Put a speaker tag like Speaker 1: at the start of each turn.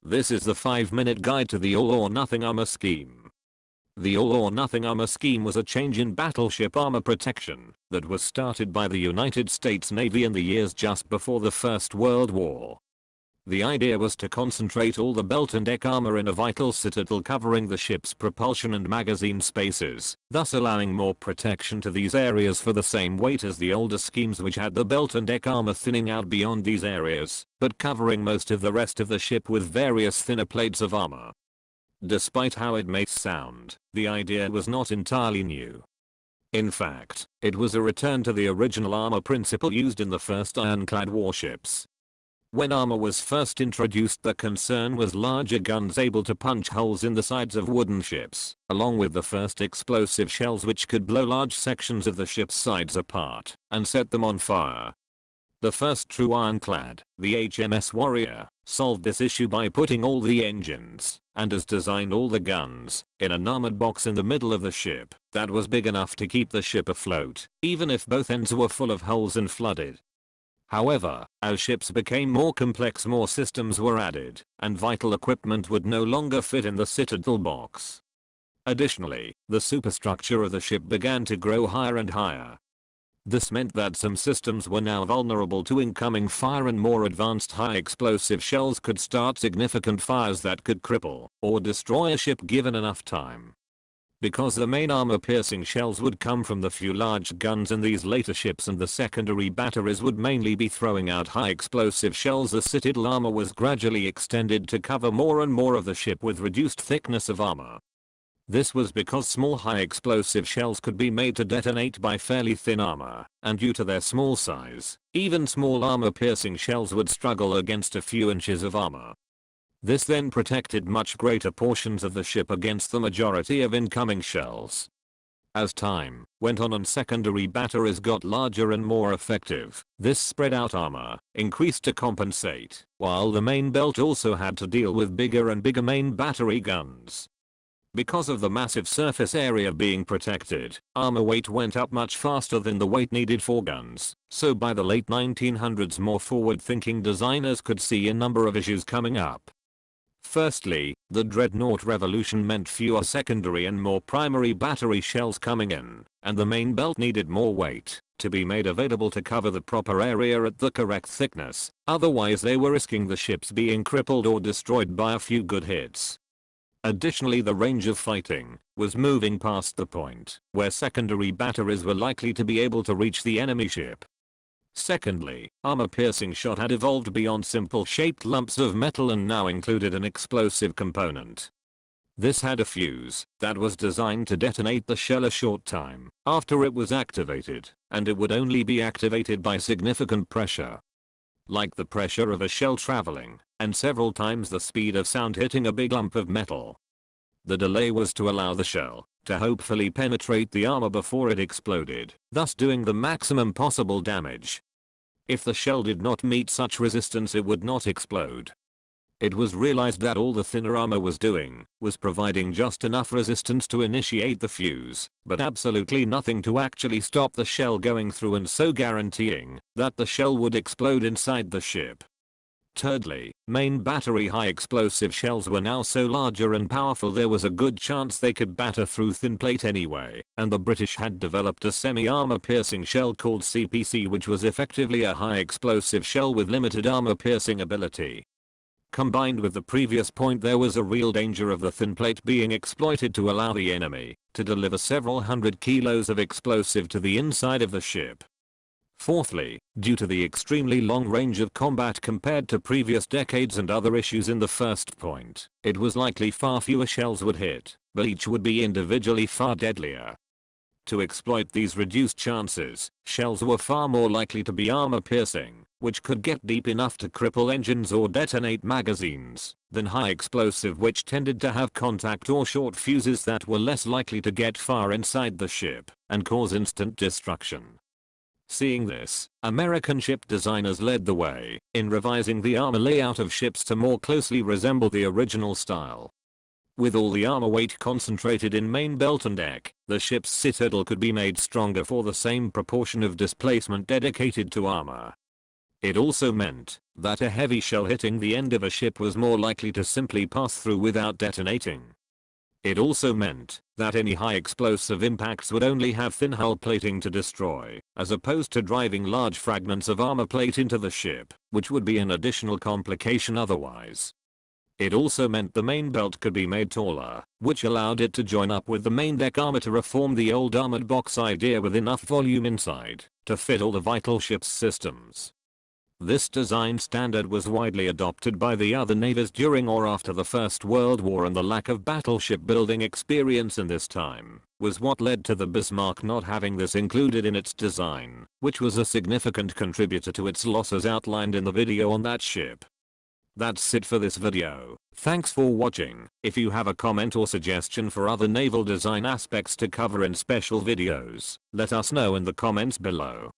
Speaker 1: This is the 5-minute guide to the All-or-Nothing Armour Scheme. The All-or-Nothing Armour Scheme was a change in battleship armor protection that was started by the United States Navy in the years just before the First World War. The idea was to concentrate all the belt and deck armor in a vital citadel covering the ship's propulsion and magazine spaces, thus allowing more protection to these areas for the same weight as the older schemes, which had the belt and deck armor thinning out beyond these areas, but covering most of the rest of the ship with various thinner plates of armor. Despite how it may sound, the idea was not entirely new. In fact, it was a return to the original armor principle used in the first ironclad warships. When armor was first introduced, the concern was larger guns able to punch holes in the sides of wooden ships, along with the first explosive shells which could blow large sections of the ship's sides apart and set them on fire. The first true ironclad, the HMS Warrior, solved this issue by putting all the engines, and as designed all the guns, in an armored box in the middle of the ship that was big enough to keep the ship afloat, even if both ends were full of holes and flooded. However, as ships became more complex, more systems were added, and vital equipment would no longer fit in the Citadel box. Additionally, the superstructure of the ship began to grow higher and higher. This meant that some systems were now vulnerable to incoming fire, and more advanced high explosive shells could start significant fires that could cripple or destroy a ship given enough time. Because the main armor-piercing shells would come from the few large guns in these later ships and the secondary batteries would mainly be throwing out high explosive shells, the Citadel armor was gradually extended to cover more and more of the ship with reduced thickness of armor. This was because small high explosive shells could be made to detonate by fairly thin armor, and due to their small size, even small armor-piercing shells would struggle against a few inches of armor. This then protected much greater portions of the ship against the majority of incoming shells. As time went on and secondary batteries got larger and more effective, this spread out armor increased to compensate, while the main belt also had to deal with bigger and bigger main battery guns. Because of the massive surface area being protected, armor weight went up much faster than the weight needed for guns, so by the late 1900s more forward-thinking designers could see a number of issues coming up. Firstly, the Dreadnought Revolution meant fewer secondary and more primary battery shells coming in, and the main belt needed more weight to be made available to cover the proper area at the correct thickness, otherwise they were risking the ships being crippled or destroyed by a few good hits. Additionally, the range of fighting was moving past the point where secondary batteries were likely to be able to reach the enemy ship. Secondly, armor-piercing shot had evolved beyond simple shaped lumps of metal and now included an explosive component. This had a fuse that was designed to detonate the shell a short time after it was activated, and it would only be activated by significant pressure. Like the pressure of a shell traveling, and several times the speed of sound hitting a big lump of metal. The delay was to allow the shell to hopefully penetrate the armor before it exploded, thus doing the maximum possible damage. If the shell did not meet such resistance, it would not explode. It was realized that all the thinner armor was doing was providing just enough resistance to initiate the fuse, but absolutely nothing to actually stop the shell going through, and so guaranteeing that the shell would explode inside the ship. Thirdly, main battery high explosive shells were now so larger and powerful there was a good chance they could batter through thin plate anyway, and the British had developed a semi-armor piercing shell called CPC, which was effectively a high explosive shell with limited armor piercing ability. Combined with the previous point, there was a real danger of the thin plate being exploited to allow the enemy to deliver several hundred kilos of explosive to the inside of the ship. Fourthly, due to the extremely long range of combat compared to previous decades and other issues in the first point, it was likely far fewer shells would hit, but each would be individually far deadlier. To exploit these reduced chances, shells were far more likely to be armor-piercing, which could get deep enough to cripple engines or detonate magazines, than high explosive, which tended to have contact or short fuses that were less likely to get far inside the ship and cause instant destruction. Seeing this, American ship designers led the way in revising the armor layout of ships to more closely resemble the original style. With all the armor weight concentrated in main belt and deck, the ship's citadel could be made stronger for the same proportion of displacement dedicated to armor. It also meant that a heavy shell hitting the end of a ship was more likely to simply pass through without detonating. It also meant that any high explosive impacts would only have thin hull plating to destroy, as opposed to driving large fragments of armor plate into the ship, which would be an additional complication otherwise. It also meant the main belt could be made taller, which allowed it to join up with the main deck armor to reform the old armored box idea with enough volume inside to fit all the vital ship's systems. This design standard was widely adopted by the other navies during or after the First World War, and the lack of battleship building experience in this time was what led to the Bismarck not having this included in its design, which was a significant contributor to its losses outlined in the video on that ship. That's it for this video. Thanks for watching. If you have a comment or suggestion for other naval design aspects to cover in special videos, let us know in the comments below.